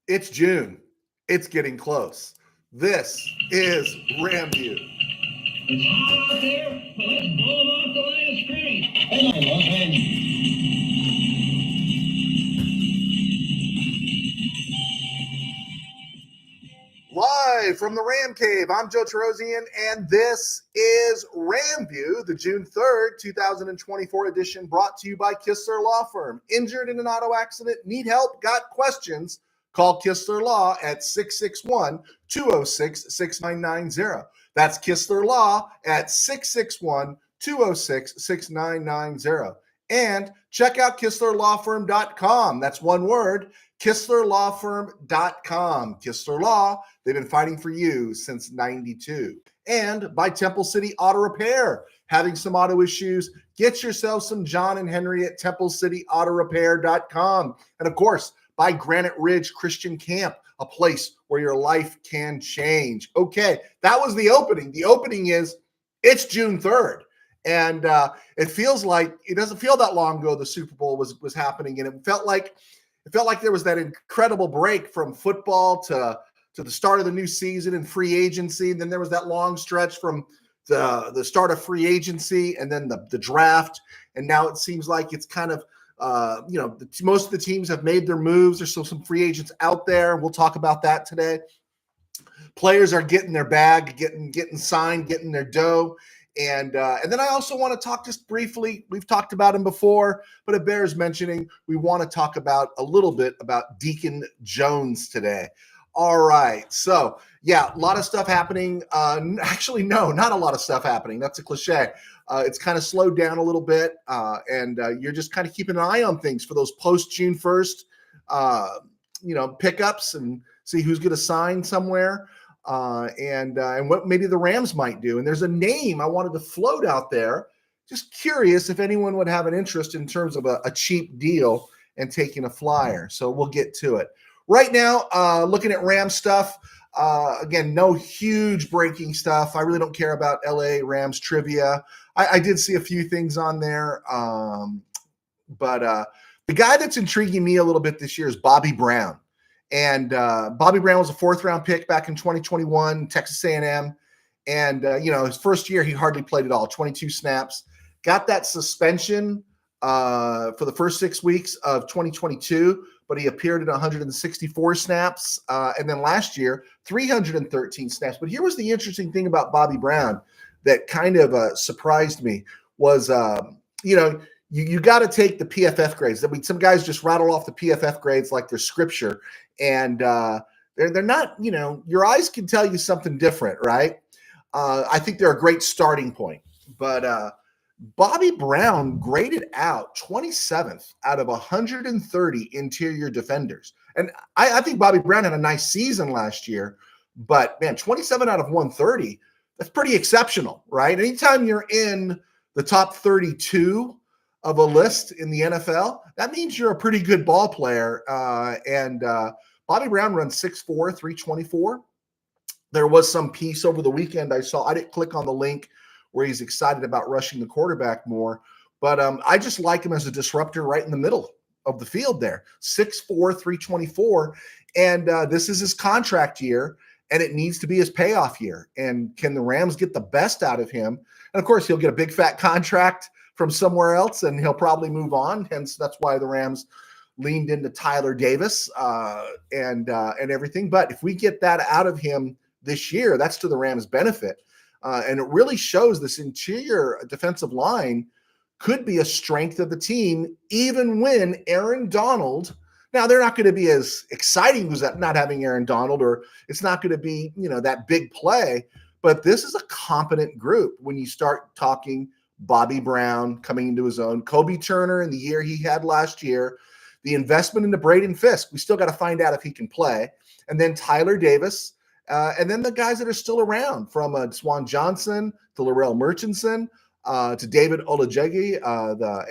It's June. It's getting close. This is RamView. It's hot out there, but let's blow them off the line of scrimmage. Hey, Live from the Ram Cave, I'm Joe Terosian, and this is RamView, the June 3rd, 2024 edition, brought to you by Kistler Law Firm. Injured in an auto accident? Need help? Got questions? Call Kistler Law at 661-206-6990. That's Kistler Law at 661-206-6990. And check out KistlerLawFirm.com. That's one word, KistlerLawFirm.com. Kistler Law, they've been fighting for you since 92. And by Temple City Auto Repair. Having some auto issues? Get yourself some John and Henry at TempleCityAutoRepair.com. And of course, by Granite Ridge Christian Camp, a place where your life can change. Okay, that was the opening. The opening is, it's June 3rd. And it feels like, it doesn't feel that long ago the Super Bowl was happening, and it felt like there was that incredible break from football to the start of the new season and free agency. And then there was that long stretch from the start of free agency and then the draft. And now it seems like it's kind of, most of the teams have made their moves. There's still some free agents out there. We'll talk about that today. Players are getting their bag, getting signed, getting their dough. And then I also want to talk just briefly. We've talked about him before, but it bears mentioning. We want to talk about a little bit about Deacon Jones today. All right. So, yeah, a lot of stuff happening. Actually, no, not a lot of stuff happening. That's a cliche. It's kind of slowed down a little bit, and you're just kind of keeping an eye on things for those post-June 1st, pickups and see who's going to sign somewhere. And what maybe the Rams might do. And there's a name I wanted to float out there. Just curious if anyone would have an interest in terms of a cheap deal and taking a flyer. So we'll get to it. Right now, looking at Ram stuff. Again, no huge breaking stuff. I really don't care about LA Rams trivia. I did see a few things on there. But the guy that's intriguing me a little bit this year is Bobby Brown. And Bobby Brown was a fourth-round pick back in 2021, Texas A&M. And, his first year, he hardly played at all, 22 snaps. Got that suspension for the first 6 weeks of 2022, but he appeared in 164 snaps. And then last year, 313 snaps. But here was the interesting thing about Bobby Brown that kind of surprised me was, you got to take the PFF grades. I mean, some guys just rattle off the PFF grades like they're scripture, and they're not. Your eyes can tell you something different, right? I think they're a great starting point. But Bobby Brown graded out 27th out of 130 interior defenders, and I think Bobby Brown had a nice season last year. But man, 27 out of 130—that's pretty exceptional, right? Anytime you're in the top 32 of a list in the NFL, that means you're a pretty good ball player. And Bobby Brown runs 6'4", 324. There was some piece over the weekend I saw. I didn't click on the link where he's excited about rushing the quarterback more. But I just like him as a disruptor right in the middle of the field there. 6'4", 324. And this is his contract year, and it needs to be his payoff year. And can the Rams get the best out of him? And, of course, he'll get a big, fat contract from somewhere else, and he'll probably move on. Hence, that's why the Rams leaned into Tyler Davis and everything. But if we get that out of him this year, that's to the Rams' benefit. And it really shows this interior defensive line could be a strength of the team, even when Aaron Donald – now, they're not going to be as exciting as that not having Aaron Donald, or it's not going to be, that big play. But this is a competent group when you start talking – Bobby Brown coming into his own, Kobe Turner in the year he had last year, the investment into Braden Fisk. We still got to find out if he can play. And then Tyler Davis, and then the guys that are still around from Swan Johnson to Laurel Murchison to David Olajegi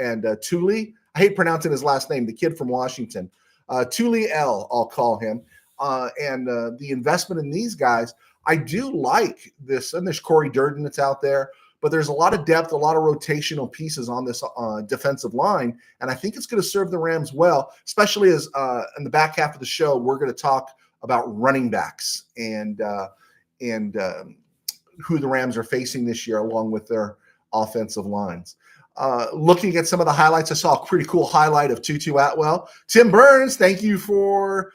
and Tuli. I hate pronouncing his last name, the kid from Washington. Tuli L, I'll call him. And the investment in these guys, I do like this. And there's Corey Durden that's out there. but there's a lot of depth, a lot of rotational pieces on this defensive line, and I think it's going to serve the Rams well, especially as in the back half of the show, we're going to talk about running backs and who the Rams are facing this year, along with their offensive lines. Looking at some of the highlights, I saw a pretty cool highlight of Tutu Atwell. Tim Burns, thank you for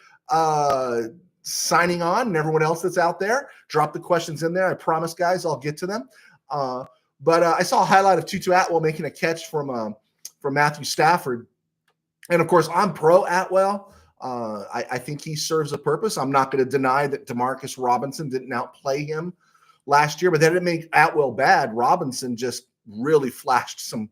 signing on, and everyone else that's out there. Drop the questions in there. I promise, guys, I'll get to them. But I saw a highlight of Tutu Atwell making a catch from Matthew Stafford. And, of course, I'm pro Atwell. I think he serves a purpose. I'm not going to deny that Demarcus Robinson didn't outplay him last year, but that didn't make Atwell bad. Robinson just really flashed some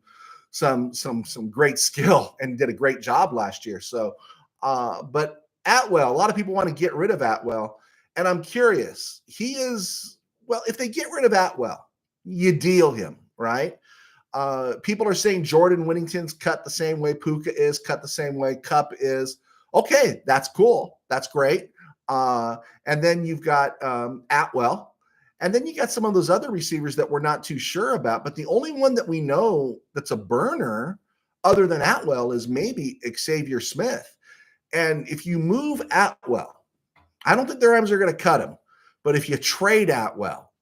great skill and did a great job last year. So, but Atwell, a lot of people want to get rid of Atwell, and I'm curious. If they get rid of Atwell, you deal him, right? People are saying Jordan Whittington's cut the same way Puka is, cut the same way Kupp is. Okay, that's cool. That's great. And then you've got Atwell. And then you got some of those other receivers that we're not too sure about. But the only one that we know that's a burner other than Atwell is maybe Xavier Smith. And if you move Atwell, I don't think the Rams are going to cut him. But if you trade Atwell,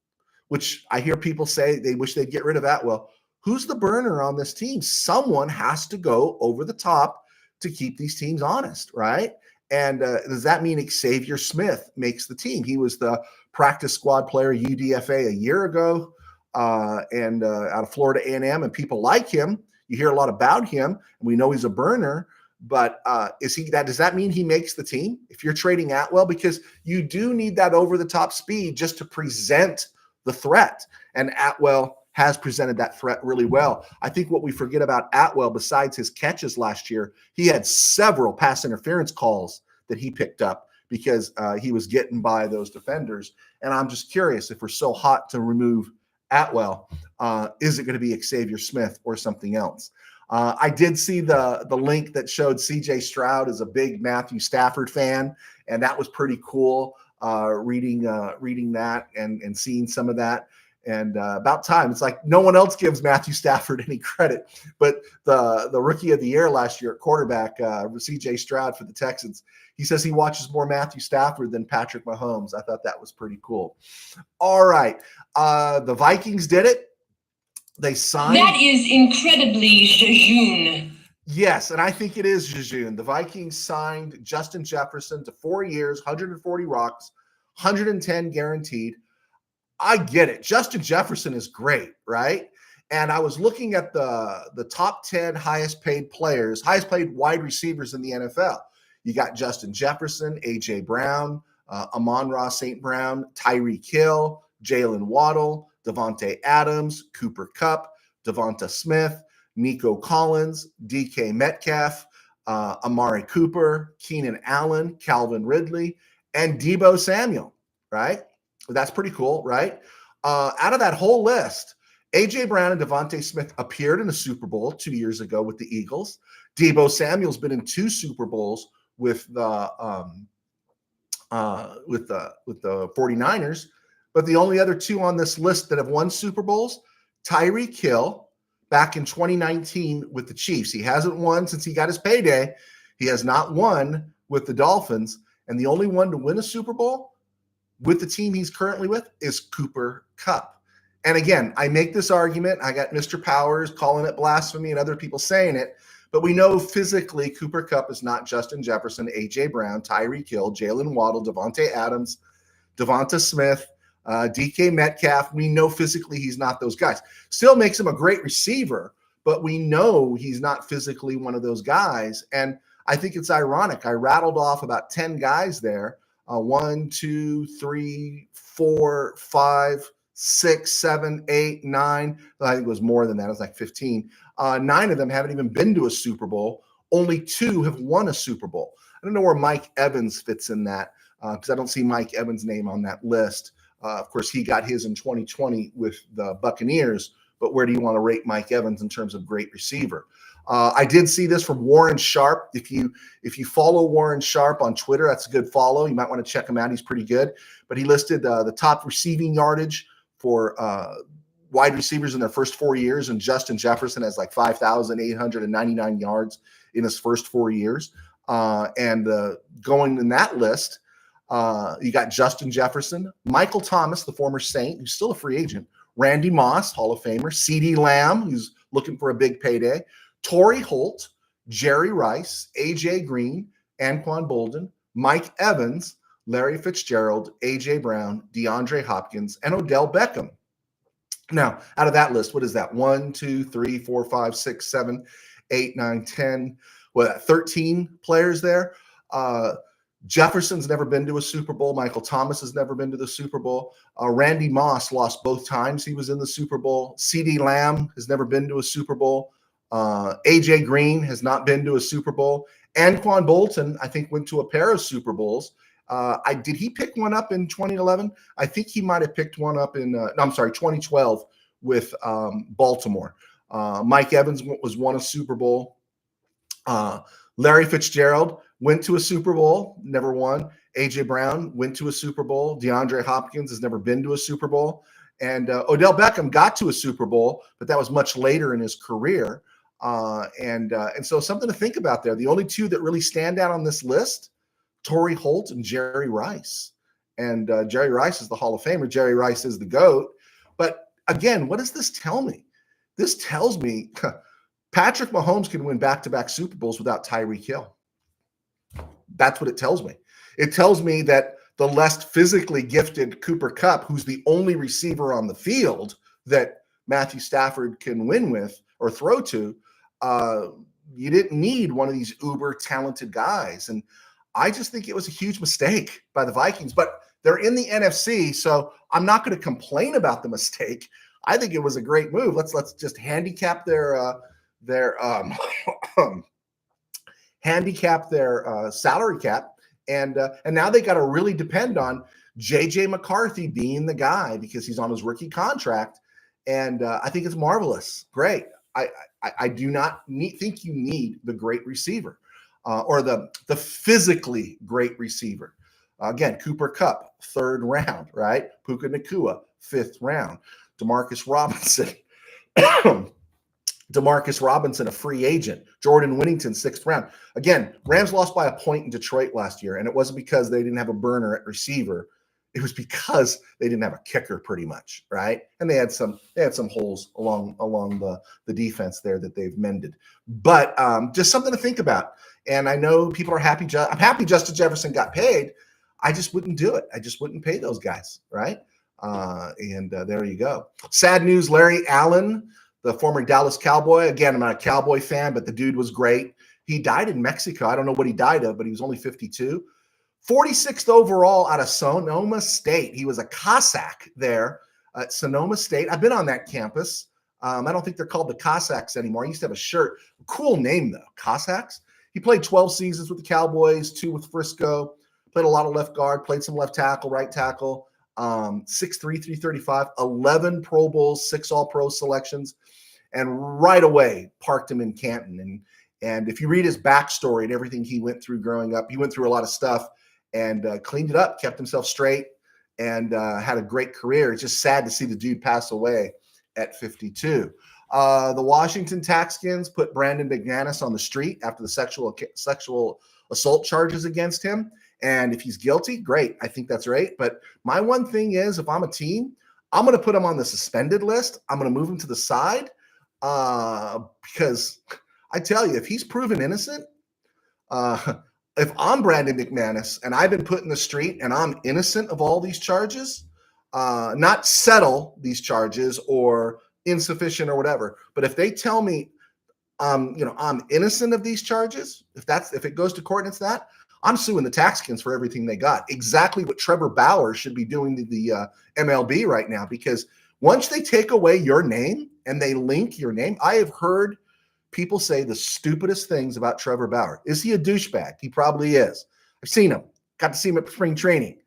which I hear people say they wish they'd get rid of Atwell, who's the burner on this team? Someone has to go over the top to keep these teams honest, right? And does that mean Xavier Smith makes the team? He was the practice squad player UDFA a year ago and out of Florida A&M, and people like him. You hear a lot about him, and we know he's a burner. But does that mean he makes the team if you're trading Atwell? Because you do need that over-the-top speed just to present the threat, and Atwell has presented that threat really well. I think what we forget about Atwell, besides his catches last year, he had several pass interference calls that he picked up because he was getting by those defenders. And I'm just curious, if we're so hot to remove Atwell, is it going to be Xavier Smith or something else? I did see the link that showed CJ Stroud is a big Matthew Stafford fan, and that was pretty cool reading that and seeing some of that. And about time. It's like no one else gives Matthew Stafford any credit. But the rookie of the year last year at quarterback, C.J. Stroud for the Texans, he says he watches more Matthew Stafford than Patrick Mahomes. I thought that was pretty cool. All right. The Vikings did it. They signed. That is incredibly jejune. Yes, and I think it is jejune. The Vikings signed Justin Jefferson to 4 years, 140 rocks, 110 guaranteed. I get it. Justin Jefferson is great, right? And I was looking at the top 10 highest paid wide receivers in the NFL. You got Justin Jefferson, A.J. Brown, Amon-Ra St. Brown, Tyreek Hill, Jalen Waddle, Devontae Adams, Cooper Kupp, Devonta Smith, Nico Collins, DK Metcalf, Amari Cooper, Keenan Allen, Calvin Ridley, and Deebo Samuel, right? That's pretty cool, right? Out of that whole list, A.J. Brown and Devontae Smith appeared in a Super Bowl 2 years ago with the Eagles. Deebo Samuel's been in 2 Super Bowls with the 49ers. But the only other 2 on this list that have won Super Bowls, Tyreek Hill back in 2019 with the Chiefs. He hasn't won since he got his payday. He has not won with the Dolphins. And the only one to win a Super Bowl with the team he's currently with is Cooper Kupp. And again, I make this argument. I got Mr. Powers calling it blasphemy and other people saying it. But we know physically Cooper Kupp is not Justin Jefferson, A.J. Brown, Tyreek Hill, Jalen Waddle, Devontae Adams, Devonta Smith, DK Metcalf. We know physically he's not those guys. Still makes him a great receiver, but we know he's not physically one of those guys. And I think it's ironic. I rattled off about 10 guys there. 1, 2, 3, 4, 5, 6, 7, 8, 9. I think it was more than that. It was like 15. 9 of them haven't even been to a Super Bowl. Only 2 have won a Super Bowl. I don't know where Mike Evans fits in that because I don't see Mike Evans' name on that list. Of course, he got his in 2020 with the Buccaneers, but where do you want to rate Mike Evans in terms of great receiver? I did see this from Warren Sharp. If you follow Warren Sharp on Twitter, that's a good follow. You might want to check him out. He's pretty good. But he listed the top receiving yardage for wide receivers in their first 4 years, and Justin Jefferson has like 5,899 yards in his first 4 years. And going in that list, you got Justin Jefferson, Michael Thomas, the former Saint, who's still a free agent, Randy Moss, Hall of Famer, CeeDee Lamb, who's looking for a big payday, Torrey Holt, Jerry Rice, AJ Green, Anquan Bolden, Mike Evans, Larry Fitzgerald, AJ Brown, DeAndre Hopkins, and Odell Beckham. Now, out of that list, what is that? 1, 2, 3, 4, 5, 6, 7, 8, 9, 10, 13 players there. Jefferson's never been to a Super Bowl. Michael Thomas has never been to the Super Bowl. Randy Moss lost both times he was in the Super Bowl. CeeDee Lamb has never been to a Super Bowl. AJ Green has not been to a Super Bowl. Anquan Bolton, I think, went to a pair of Super Bowls. Did he pick one up in 2011? I think he might have picked one up in 2012 with Baltimore. Mike Evans won a Super Bowl. Larry Fitzgerald went to a Super Bowl, never won. AJ Brown went to a Super Bowl. DeAndre Hopkins has never been to a Super Bowl. And Odell Beckham got to a Super Bowl, but that was much later in his career. And so something to think about there. The only two that really stand out on this list, Torrey Holt and Jerry Rice. And Jerry Rice is the Hall of Famer. Jerry Rice is the GOAT. But again, what does this tell me? This tells me Patrick Mahomes can win back-to-back Super Bowls without Tyreek Hill. That's what it tells me. It tells me that the less physically gifted Cooper Kupp, who's the only receiver on the field that Matthew Stafford can win with or throw to, you didn't need one of these uber talented guys. And I just think it was a huge mistake by the Vikings, but they're in the NFC, so I'm not going to complain about the mistake. I think it was a great move. Let's just handicap their salary cap, and now they got to really depend on JJ McCarthy being the guy because he's on his rookie contract, and I think it's marvelous. Great. I do not think you need the great receiver or the physically great receiver. Again, Cooper Kupp, 3rd round, right? Puka Nacua, 5th round. Demarcus Robinson, a free agent. Jordan Whittington, 6th round. Again, Rams lost by a point in Detroit last year, and it wasn't because they didn't have a burner at receiver. It was because they didn't have a kicker, pretty much, right? And they had some holes along the defense there that they've mended. But just something to think about. And I know people are happy. I'm happy Justin Jefferson got paid. I just wouldn't do it. I just wouldn't pay those guys, right? And there you go. Sad news, Larry Allen, the former Dallas Cowboy. Again, I'm not a Cowboy fan, but the dude was great. He died in Mexico. I don't know what he died of, but he was only 52. 46th overall out of Sonoma State. He was a Cossack there at Sonoma State. I've been on that campus. I don't think they're called the Cossacks anymore. I used to have a shirt. Cool name, though, Cossacks. He played 12 seasons with the Cowboys, 2 with Frisco, played a lot of left guard, played some left tackle, right tackle, 6'3", 335, 11 Pro Bowls, 6 All-Pro selections, and right away parked him in Canton. And if you read his backstory and everything he went through growing up, he went through a lot of stuff and cleaned it up, kept himself straight, and had a great career. It's just sad to see the dude pass away at 52. The Washington Texans put Brandon McManus on the street after the sexual assault charges against him. And if he's guilty, great. I think that's right. But my one thing is, if I'm a team, I'm going to put him on the suspended list. I'm going to move him to the side because I tell you, if he's proven innocent, if I'm Brandon McManus and I've been put in the street and I'm innocent of all these charges, not settle these charges or insufficient or whatever, but if they tell me, I'm innocent of these charges, if it goes to court and it's that, I'm suing the Texans for everything they got. Exactly what Trevor Bauer should be doing to the MLB right now, because once they take away your name and they link your name, I have heard people say the stupidest things about Trevor Bauer. Is he a douchebag? He probably is. I've seen him. Got to see him at spring training.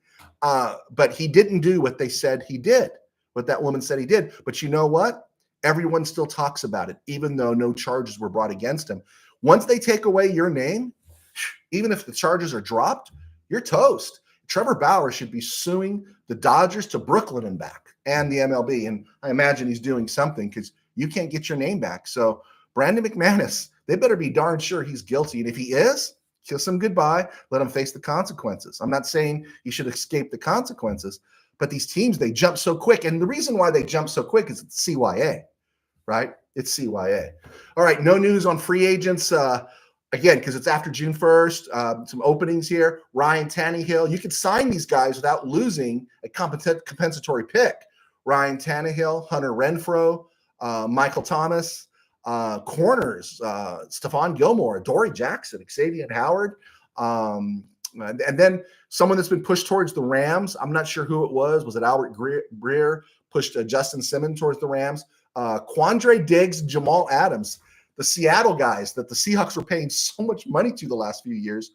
But he didn't do what they said he did, what that woman said he did. But you know what? Everyone still talks about it, even though no charges were brought against him. Once they take away your name, even if the charges are dropped, you're toast. Trevor Bauer should be suing the Dodgers to Brooklyn and back and the MLB. And I imagine he's doing something because you can't get your name back. So Brandon McManus, they better be darn sure he's guilty. And if he is, kiss him goodbye, let him face the consequences. I'm not saying he should escape the consequences, but these teams, they jump so quick. And the reason why they jump so quick is it's CYA, right? It's CYA. All right, no news on free agents. Again, because it's after June 1st, some openings here. Ryan Tannehill, you could sign these guys without losing a compensatory pick. Ryan Tannehill, Hunter Renfrow, Michael Thomas, corners, Stephon Gilmore, Dory Jackson, Xavier Howard, and then someone that's been pushed towards the Rams. I'm not sure who it was. Was it Albert Breer pushed Justin Simmons towards the Rams? Quandre Diggs, Jamal Adams, the Seattle guys that the Seahawks were paying so much money to the last few years.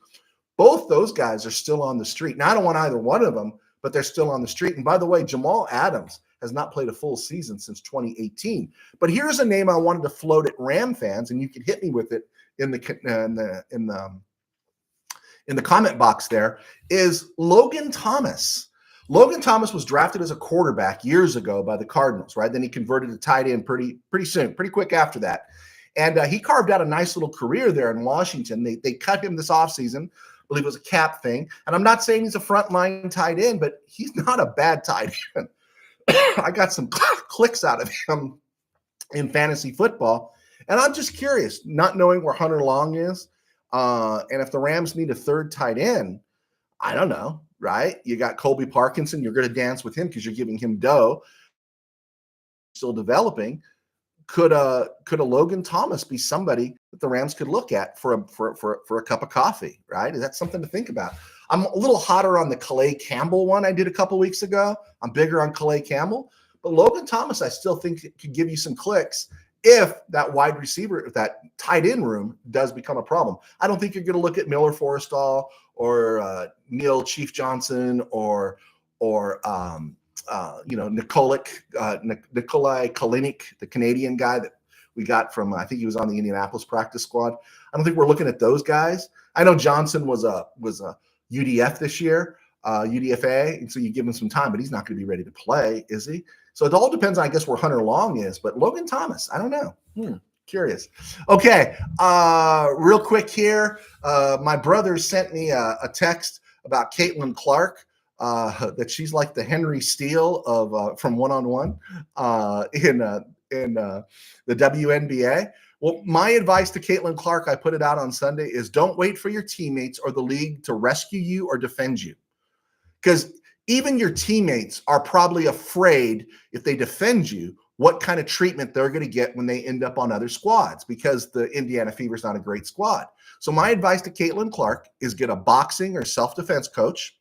Both those guys are still on the street. Now, I don't want either one of them, but they're still on the street. And by the way, Jamal Adams has not played a full season since 2018. But here's a name I wanted to float at Ram fans, and you can hit me with it in the comment box. There is Logan Thomas. Logan Thomas was drafted as a quarterback years ago by the Cardinals, right? Then he converted to tight end pretty soon, pretty quick after that. And he carved out a nice little career there in Washington. They cut him this offseason. I believe it was a cap thing. And I'm not saying he's a frontline tight end, but he's not a bad tight end. I got some clicks out of him in fantasy football. And I'm just curious, not knowing where Hunter Long is, and if the Rams need a third tight end, I don't know, right? You got Colby Parkinson. You're going to dance with him because you're giving him dough. Still developing. Could a Logan Thomas be somebody that the Rams could look at for a cup of coffee, right? Is that something to think about? I'm a little hotter on the Calais Campbell one I did a couple weeks ago. I'm bigger on Calais Campbell, but Logan Thomas I still think could give you some clicks if that wide receiver, if that tight end room does become a problem. I don't think you're going to look at Miller Forrestall or Neil Chief Johnson or Nikolai Kalinick, the Canadian guy that we got from, I think he was on the Indianapolis practice squad. I don't think we're looking at those guys. I know Johnson was a UDF this year, UDFA, and so you give him some time, but he's not going to be ready to play, is he? So it all depends on, I guess, where Hunter Long is. But Logan Thomas, I don't know. Curious. Okay, real quick here. My brother sent me a text about Caitlin Clark. That she's like the Henry Steele of from One-on-One in the WNBA. Well, my advice to Caitlin Clark, I put it out on Sunday, is don't wait for your teammates or the league to rescue you or defend you. Because even your teammates are probably afraid if they defend you, what kind of treatment they're going to get when they end up on other squads, because the Indiana Fever is not a great squad. So my advice to Caitlin Clark is get a boxing or self-defense coach.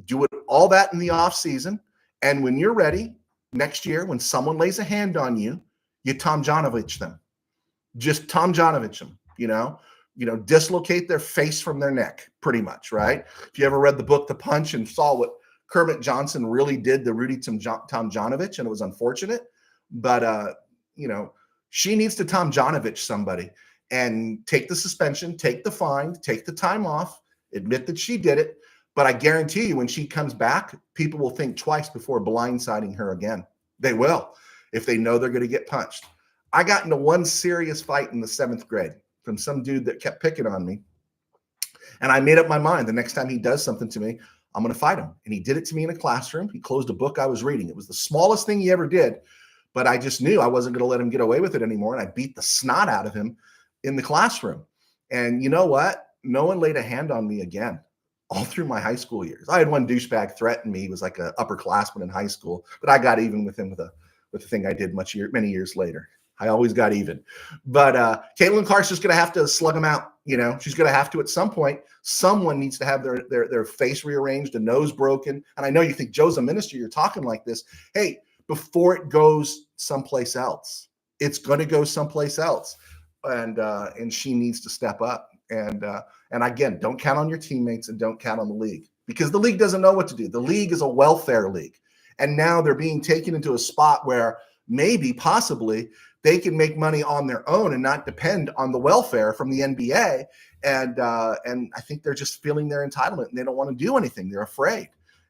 Do it all that in the off season, and when you're ready next year, when someone lays a hand on you, you Tom Janovich them. Just Tom Janovich them. Dislocate their face from their neck, pretty much, right? If you ever read the book The Punch and saw what Kermit Johnson really did to Rudy Tom Janovich, and it was unfortunate, but she needs to Tom Janovich somebody and take the suspension, take the fine, take the time off, admit that she did it. But I guarantee you, when she comes back, people will think twice before blindsiding her again. They will, if they know they're going to get punched. I got into one serious fight in the 7th grade from some dude that kept picking on me. And I made up my mind, the next time he does something to me, I'm going to fight him. And he did it to me in a classroom. He closed a book I was reading. It was the smallest thing he ever did, but I just knew I wasn't going to let him get away with it anymore. And I beat the snot out of him in the classroom. And you know what? No one laid a hand on me again. All through my high school years. I had one douchebag threaten me. He was like an upperclassman in high school, but I got even with him with the thing I did many years later. I always got even. But Caitlin Clark's just going to have to slug him out. She's going to have to at some point. Someone needs to have their face rearranged, a nose broken. And I know you think, Joe's a minister, you're talking like this. Hey, before it goes someplace else, it's going to go someplace else. And she needs to step up. And again, don't count on your teammates and don't count on the league, because the league doesn't know what to do. The league is a welfare league. And now they're being taken into a spot where maybe, possibly, they can make money on their own and not depend on the welfare from the NBA. And I think they're just feeling their entitlement and they don't want to do anything. They're afraid.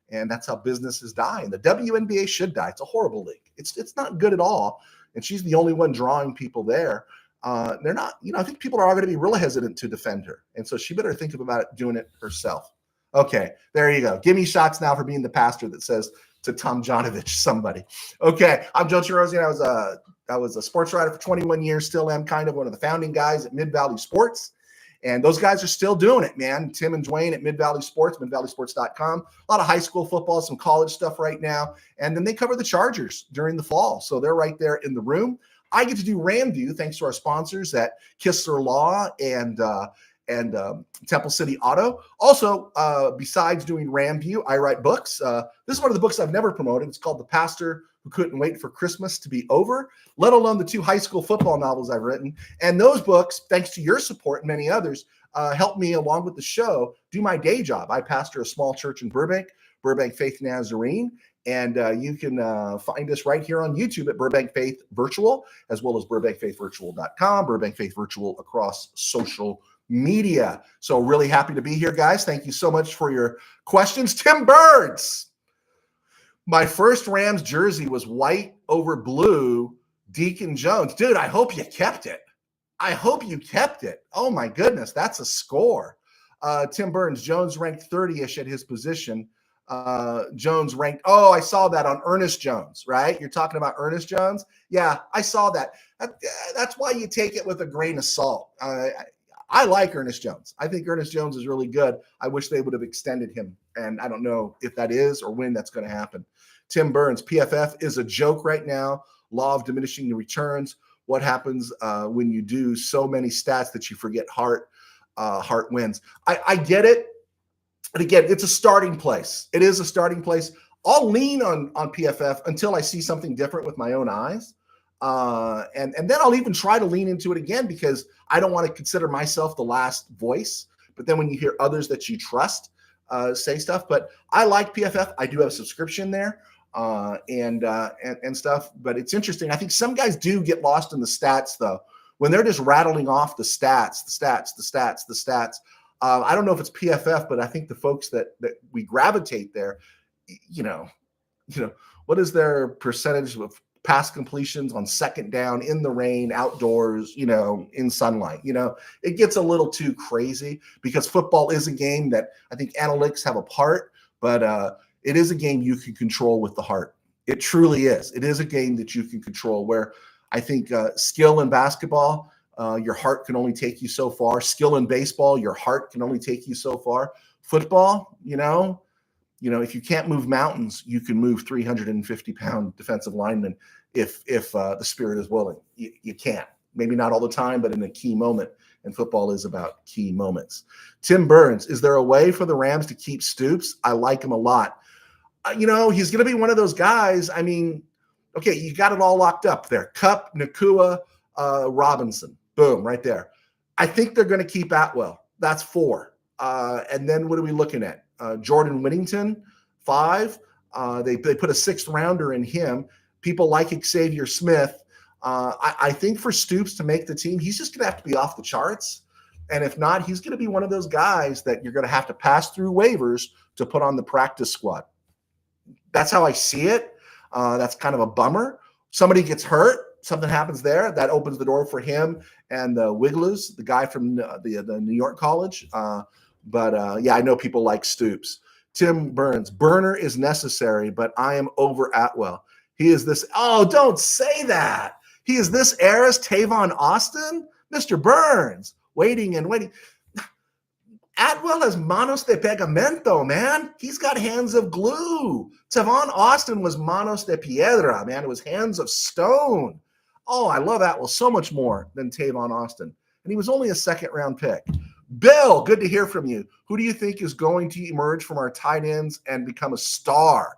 And that's how businesses die. And the WNBA should die. It's a horrible league. It's not good at all. And she's the only one drawing people there. They're not, I think people are all going to be real hesitant to defend her. And so she better think about it, doing it herself. Okay, there you go. Give me shots now for being the pastor that says to Tom Janovich, somebody. Okay, I'm Joe Chirosian. I was a sports writer for 21 years, still am kind of one of the founding guys at Mid-Valley Sports. And those guys are still doing it, man. Tim and Dwayne at Mid-Valley Sports, midvalleysports.com. A lot of high school football, some college stuff right now. And then they cover the Chargers during the fall. So they're right there in the room. I get to do RamView thanks to our sponsors at Kistler Law and Temple City Auto. Also, besides doing RamView, I write books. This is one of the books I've never promoted. It's called The Pastor Who Couldn't Wait for Christmas to Be Over, let alone the 2 high school football novels I've written. And those books, thanks to your support and many others, help me, along with the show, do my day job. I pastor a small church in Burbank Faith Nazarene. And you can find us right here on YouTube at Burbank Faith Virtual, as well as burbankfaithvirtual.com, Burbank Faith Virtual across social media. So really happy to be here, guys. Thank you so much for your questions. Tim Burns. My first Rams jersey was white over blue, Deacon Jones. Dude, I hope you kept it. Oh, my goodness. That's a score. Tim Burns, Jones ranked 30-ish at his position. Jones ranked, I saw that on Ernest Jones, right? You're talking about Ernest Jones? Yeah, I saw that. That's why you take it with a grain of salt. I like Ernest Jones. I think Ernest Jones is really good. I wish they would have extended him, and I don't know if that is or when that's going to happen. Tim Burns, PFF is a joke right now. Law of diminishing the returns. What happens when you do so many stats that you forget heart wins? I get it. And again, it's a starting place. It is a starting place. I'll lean on PFF until I see something different with my own eyes. And then I'll even try to lean into it again because I don't want to consider myself the last voice. But then when you hear others that you trust say stuff, but I like PFF. I do have a subscription there and stuff. But it's interesting. I think some guys do get lost in the stats, though. When they're just rattling off the stats. I don't know if it's PFF, but I think the folks that we gravitate there, what is their percentage of pass completions on second down in the rain, outdoors, in sunlight? It gets a little too crazy because football is a game that I think analytics have a part, but it is a game you can control with the heart. It truly is. It is a game that you can control where I think skill in basketball, your heart can only take you so far. Skill in baseball, your heart can only take you so far. Football, if you can't move mountains, you can move 350-pound defensive linemen if the spirit is willing. You can't. Maybe not all the time, but in a key moment. And football is about key moments. Tim Burns, is there a way for the Rams to keep Stoops? I like him a lot. He's going to be one of those guys. I mean, okay, you got it all locked up there. Kupp, Nakua, Robinson. Boom, right there. I think they're going to keep Atwell. That's 4. And then what are we looking at? Jordan Whittington, 5. They put a 6th rounder in him. People like Xavier Smith. I think for Stoops to make the team, he's just going to have to be off the charts. And if not, he's going to be one of those guys that you're going to have to pass through waivers to put on the practice squad. That's how I see it. That's kind of a bummer. Somebody gets hurt. Something happens there that opens the door for him and Wigglers, the guy from the New York college. But I know people like Stoops. Tim Burns, burner is necessary, but I am over Atwell. He is this. Oh, don't say that. He is this era's Tavon Austin. Mr. Burns, waiting. Atwell has manos de pegamento, man. He's got hands of glue. Tavon Austin was manos de piedra, man. It was hands of stone. Oh, I love Atwell so much more than Tavon Austin. And he was only a 2nd-round pick. Bill, good to hear from you. Who do you think is going to emerge from our tight ends and become a star?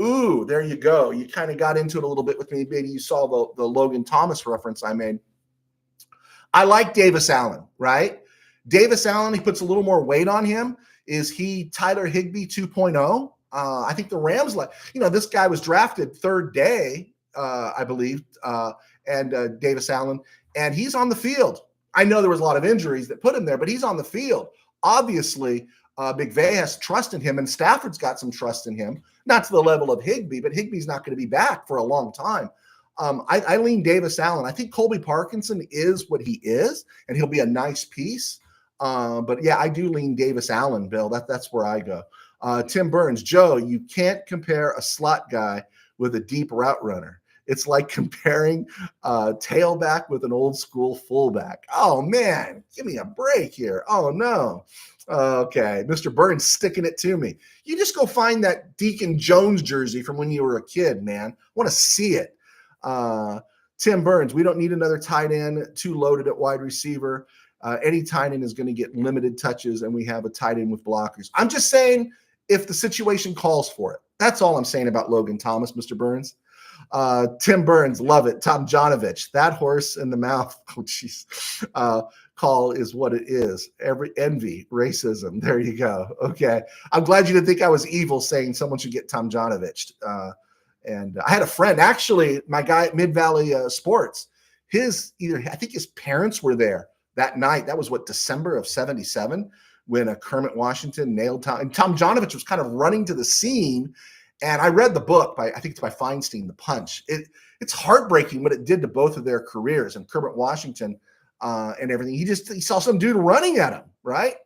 Ooh, there you go. You kind of got into it a little bit with me. Maybe you saw the Logan Thomas reference I made. I like Davis Allen, right? Davis Allen, he puts a little more weight on him. Is he Tyler Higbee 2.0? I think the Rams, this guy was drafted 3rd day, I believe, and Davis Allen, and he's on the field. I know there was a lot of injuries that put him there, but he's on the field. Obviously, McVay has trust in him, and Stafford's got some trust in him. Not to the level of Higbee, but Higbee's not going to be back for a long time. I lean Davis Allen. I think Colby Parkinson is what he is, and he'll be a nice piece. But yeah, I do lean Davis Allen, Bill. That's where I go. Tim Burns, Joe, you can't compare a slot guy with a deep route runner. It's like comparing tailback with an old school fullback. Oh, man, give me a break here. Oh, no. Okay, Mr. Burns sticking it to me. You just go find that Deacon Jones jersey from when you were a kid, man. I want to see it. Tim Burns, we don't need another tight end, too loaded at wide receiver. Any tight end is going to get limited touches, and we have a tight end with blockers. I'm just saying if the situation calls for it. That's all I'm saying about Logan Thomas, Mr. Burns. Tim Burns, love it. Tom Janovich, that horse in the mouth. Oh, jeez. Call is what it is. Every envy, racism. There you go. Okay. I'm glad you didn't think I was evil saying someone should get Tom Janovich. And I had a friend, actually, my guy at Mid Valley Sports. I think his parents were there that night. That was December of '77, when Kermit Washington nailed Tom. And Tom Janovich was kind of running to the scene. And I read the book I think it's by Feinstein, The Punch. It's heartbreaking what it did to both of their careers, and Kermit Washington and everything. He saw some dude running at him, right?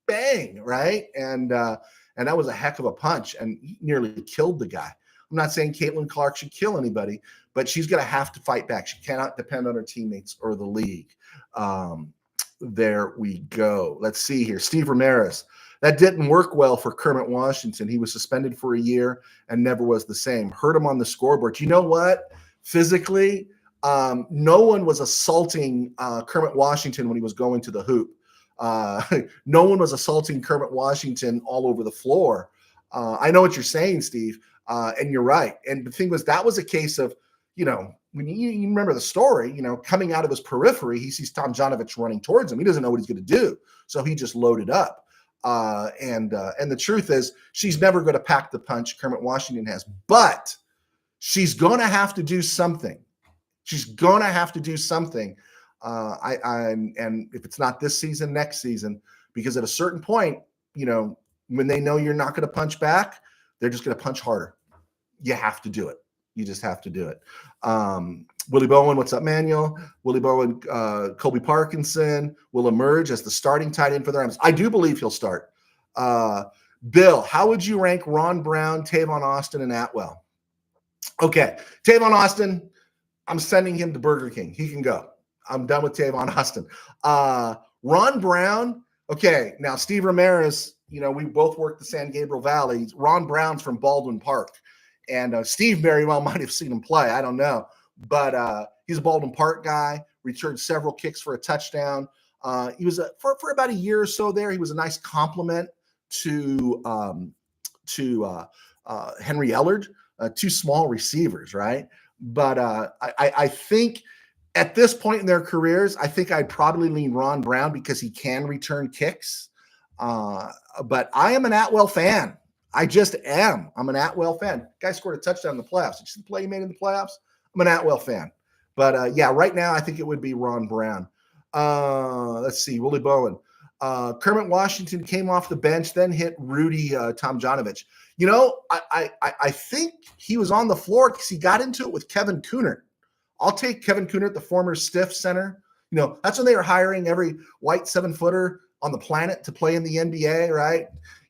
Bang, right? And that was a heck of a punch, and he nearly killed the guy. I'm not saying Caitlin Clark should kill anybody, but she's going to have to fight back. She cannot depend on her teammates or the league. There we go. Let's see here. Steve Ramirez. That didn't work well for Kermit Washington. He was suspended for a year and never was the same. Hurt him on the scoreboard. You know what? Physically, no one was assaulting Kermit Washington when he was going to the hoop. No one was assaulting Kermit Washington all over the floor. I know what you're saying, Steve, and you're right. And the thing was, that was a case of, when you remember the story, coming out of his periphery, he sees Tom Janovich running towards him. He doesn't know what he's going to do. So he just loaded up. And the truth is, she's never going to pack the punch Kermit Washington has, but she's going to have to do something. She's going to have to do something. And if it's not this season, next season, because at a certain point, when they know you're not going to punch back, they're just going to punch harder. You have to do it. You just have to do it. Willie Bowen, what's up, Manuel? Willie Bowen, Colby Parkinson will emerge as the starting tight end for the Rams. I do believe he'll start. Bill, how would you rank Ron Brown, Tavon Austin, and Atwell? Okay, Tavon Austin, I'm sending him to Burger King. He can go. I'm done with Tavon Austin. Ron Brown, okay, now Steve Ramirez, we both worked the San Gabriel Valley. Ron Brown's from Baldwin Park. And Steve very well might have seen him play. I don't know. But he's a Baldwin Park guy, returned several kicks for a touchdown. He was for about a year or so there. He was a nice compliment to Henry Ellard, two small receivers, right? But I think at this point in their careers, I think I'd probably lean Ron Brown because he can return kicks. But I am an Atwell fan. I just am. I'm an Atwell fan. Guy scored a touchdown in the playoffs. Did you see the play he made in the playoffs? I'm an Atwell fan. But, yeah, right now I think it would be Ron Brown. Let's see. Willie Bowen. Kermit Washington came off the bench, then hit Rudy Tomjanovich. I think he was on the floor because he got into it with Kevin Coonert. I'll take Kevin Coonert, the former stiff center. That's when they were hiring every white 7-footer on the planet to play in the NBA, right?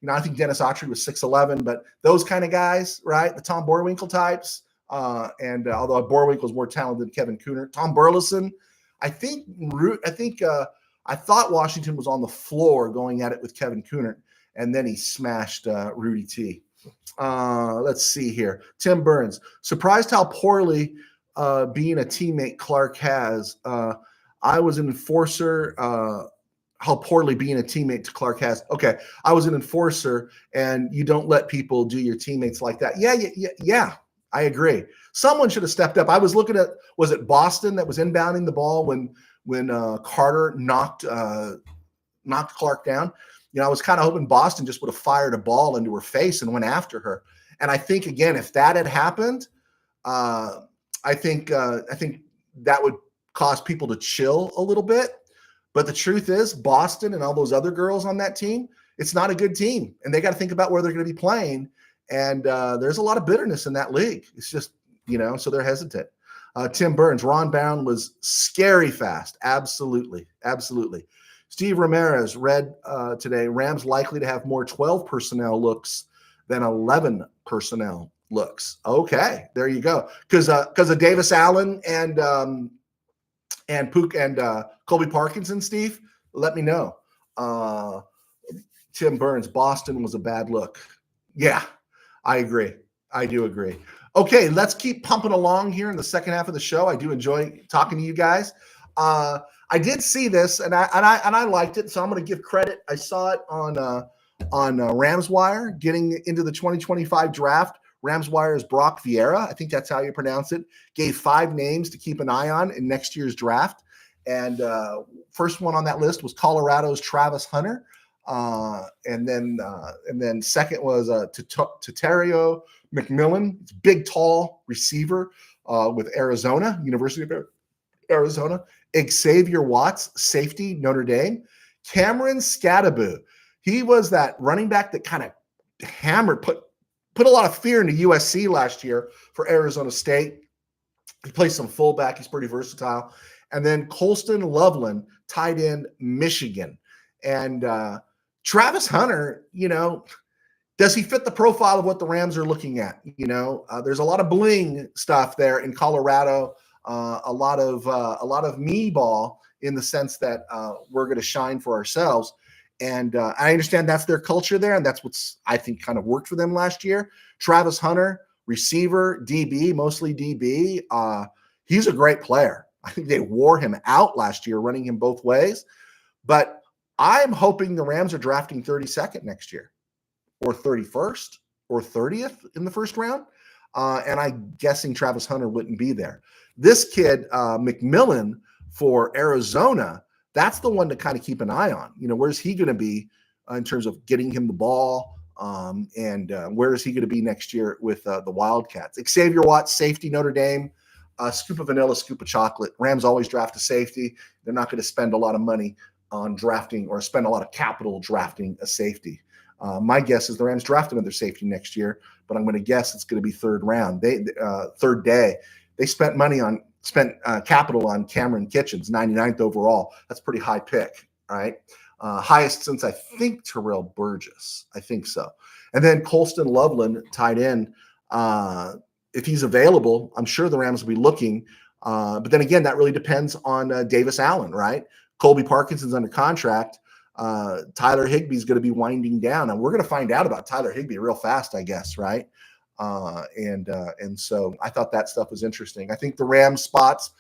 I think Dennis Autry was 6'11", but those kind of guys, right? The Tom Boerwinkle types. And although Boerwinkle was more talented than Kevin Coonert, Tom Burleson. I thought Washington was on the floor going at it with Kevin Coonert, and then he smashed Rudy T. Let's see here. Tim Burns. Surprised how poorly being a teammate Clark has. I was an enforcer. How poorly being a teammate to Clark has. Okay, I was an enforcer, and you don't let people do your teammates like that. Yeah, I agree. Someone should have stepped up. I was looking at, was it Boston that was inbounding the ball when Carter knocked Clark down? I was kind of hoping Boston just would have fired a ball into her face and went after her. And I think, again, if that had happened, I think that would cause people to chill a little bit. But the truth is, Boston and all those other girls on that team, it's not a good team, and they got to think about where they're going to be playing. And there's a lot of bitterness in that league. It's just, so they're hesitant. Tim Burns, Ron Brown was scary fast. Absolutely. Absolutely. Steve Ramirez read today, Rams likely to have more 12 personnel looks than 11 personnel looks. Okay, there you go. Because of Davis Allen and Pook and Colby Parkinson, Steve, let me know. Tim Burns, Boston was a bad look. Yeah, I agree. I do agree. Okay, let's keep pumping along here in the second half of the show. I do enjoy talking to you guys. I did see this, and I liked it, so I'm going to give credit. I saw it on RamsWire, getting into the 2025 draft. RamsWire's Brock Vieira, I think that's how you pronounce it, gave 5 names to keep an eye on in next year's draft. And first one on that list was Colorado's Travis Hunter. And then second was Tatario McMillan, big, tall receiver with Arizona, University of Arizona. Xavier Watts, safety, Notre Dame. Cameron Scadaboo, he was that running back that kind of hammered, put a lot of fear into USC last year for Arizona State. He plays some fullback. He's pretty versatile. And then Colston Loveland, tight end, Michigan. And Travis Hunter, does he fit the profile of what the Rams are looking at? There's a lot of bling stuff there in Colorado, a lot of me ball in the sense that we're going to shine for ourselves. And I understand that's their culture there, and that's what's, I think, kind of worked for them last year. Travis Hunter, receiver, DB, mostly DB. He's a great player. I think they wore him out last year, running him both ways. But I'm hoping the Rams are drafting 32nd next year, or 31st, or 30th in the first round. And I'm guessing Travis Hunter wouldn't be there. This kid, McMillan for Arizona, that's the one to kind of keep an eye on. Where's he going to be in terms of getting him the ball? And where is he going to be next year with the Wildcats? Xavier Watts, safety, Notre Dame. Scoop of vanilla, scoop of chocolate. Rams always draft a safety. They're not going to spend a lot of money on drafting or spend a lot of capital drafting a safety. My guess is the Rams draft another safety next year, but I'm going to guess it's going to be third round. Third day. They spent capital on Cameron Kitchens, 99th overall. That's a pretty high pick, right? Highest since I think Terrell Burgess. I think so. And then Colston Loveland, tight end. If he's available, I'm sure the Rams will be looking. But then again, that really depends on Davis Allen, right? Colby Parkinson's under contract. Tyler Higbee's going to be winding down, and we're going to find out about Tyler Higbee real fast, I guess, right? And so I thought that stuff was interesting. I think the Rams spots,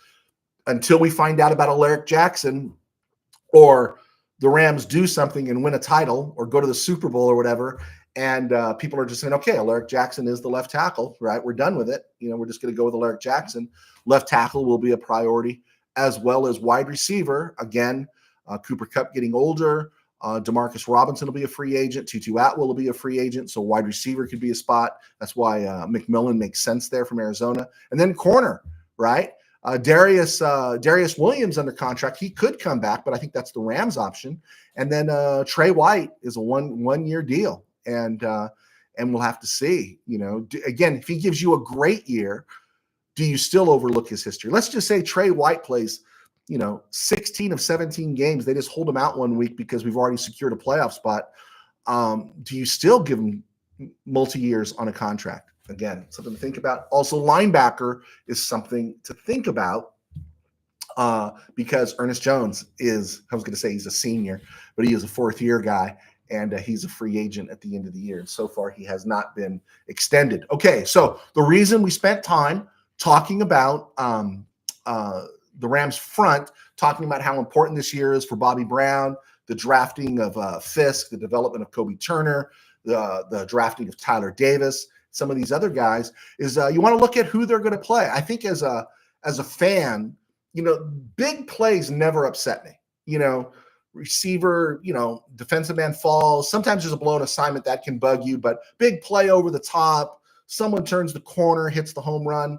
until we find out about Alaric Jackson, or the Rams do something and win a title or go to the Super Bowl or whatever, and people are just saying, okay, Alaric Jackson is the left tackle, right? We're done with it. We're just going to go with Alaric Jackson. Left tackle will be a priority, as well as wide receiver. Again, Cooper Kupp getting older. Demarcus Robinson will be a free agent. Tutu Atwell will be a free agent. So wide receiver could be a spot. That's why McMillan makes sense there from Arizona. And then corner, right? Darius Williams under contract. He could come back, but I think that's the Rams option. And then Trey White is a one-year deal. And we'll have to see, again, if he gives you a great year, do you still overlook his history? Let's just say Trey White plays 16 of 17 games. They just hold him out one week because we've already secured a playoff spot. Do you still give him multi-years on a contract? Again, something to think about. Also, linebacker is something to think about because Ernest Jones is, I was going to say he's a senior, but he is a fourth-year guy, and he's a free agent at the end of the year. And so far, he has not been extended. Okay, so the reason we spent time talking about the Rams front, talking about how important this year is for Bobby Brown, the drafting of Fisk, the development of Kobe Turner, the drafting of Tyler Davis, some of these other guys, is you want to look at who they're going to play. I think as a fan, big plays never upset me. Receiver, defensive man falls. Sometimes there's a blown assignment that can bug you, but big play over the top, someone turns the corner, hits the home run.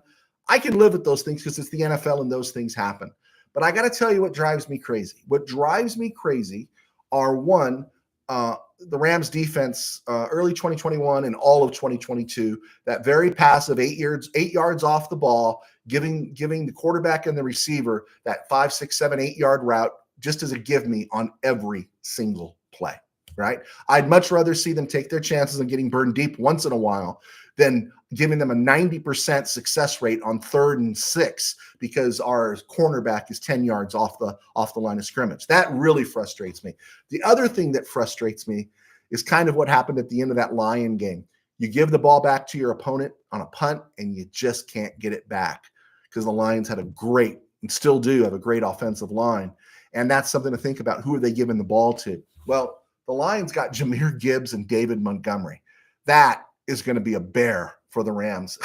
I can live with those things because it's the NFL and those things happen. But I got to tell you what drives me crazy. What drives me crazy are one, the Rams defense, early 2021 and all of 2022, that very passive 8 yards off the ball, giving the quarterback and the receiver that 5, 6, 7, 8 yard route just as a give me on every single play. Right? I'd much rather see them take their chances on getting burned deep once in a while than giving them a 90% success rate on 3rd and 6 because our cornerback is 10 yards off the line of scrimmage. That really frustrates me. The other thing that frustrates me is kind of what happened at the end of that Lion game. You give the ball back to your opponent on a punt and you just can't get it back because the Lions had a great, and still do have a great offensive line. And that's something to think about. Who are they giving the ball to? Well, the Lions got Jahmyr Gibbs and David Montgomery. That is going to be a bear for the Rams.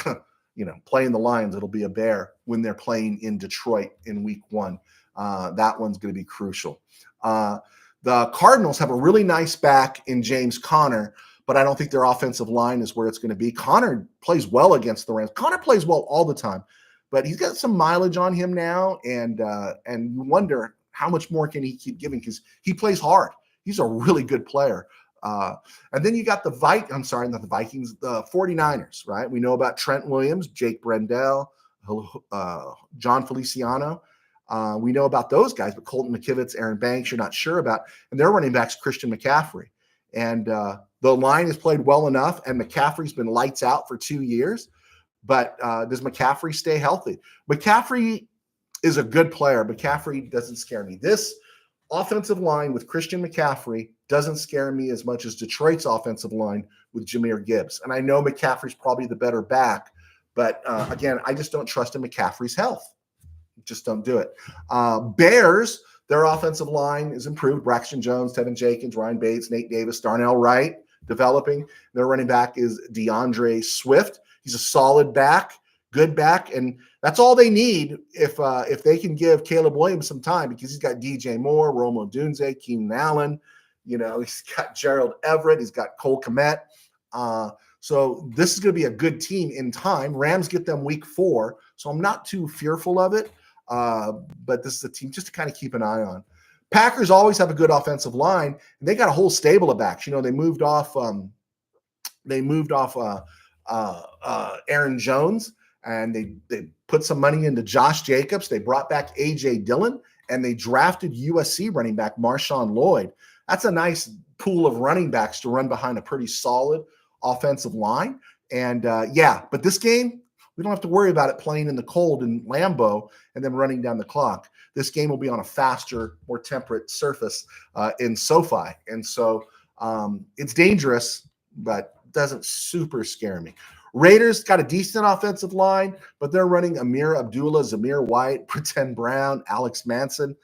Playing the Lions, it'll be a bear when they're playing in Detroit in week 1. That one's going to be crucial. The Cardinals have a really nice back in James Conner, but I don't think their offensive line is where it's going to be. Conner plays well against the Rams. Conner plays well all the time, but he's got some mileage on him now, and you wonder how much more can he keep giving because he plays hard. He's a really good player. And then you got the 49ers, right? We know about Trent Williams, Jake Brendel, John Feliciano. We know about those guys, but Colton McKivitz, Aaron Banks, you're not sure about. And their running back's Christian McCaffrey. And the line has played well enough, and McCaffrey's been lights out for 2 years. But does McCaffrey stay healthy? McCaffrey is a good player. McCaffrey doesn't scare me. This offensive line with Christian McCaffrey doesn't scare me as much as Detroit's offensive line with Jahmyr Gibbs. And I know McCaffrey's probably the better back, but again, I just don't trust in McCaffrey's health. Just don't do it. Bears, their offensive line is improved. Braxton Jones, Tevin Jenkins, Ryan Bates, Nate Davis, Darnell Wright developing. Their running back is DeAndre Swift. He's a solid back, good back, and that's all they need if they can give Caleb Williams some time because he's got DJ Moore, Rome Odunze, Keenan Allen. He's got Gerald Everett. He's got Cole Kmet. So this is going to be a good team in time. Rams get them week 4, so I'm not too fearful of it. But this is a team just to kind of keep an eye on. Packers always have a good offensive line, and they got a whole stable of backs. They moved off Aaron Jones, and they put some money into Josh Jacobs. They brought back A.J. Dillon, and they drafted USC running back Marshawn Lloyd. That's a nice pool of running backs to run behind a pretty solid offensive line. And but this game, we don't have to worry about it playing in the cold in Lambeau and then running down the clock. This game will be on a faster, more temperate surface in SoFi. And so it's dangerous, but doesn't super scare me. Raiders got a decent offensive line, but they're running Amir Abdullah, Zamir White, Pretend Brown, Alex Madison.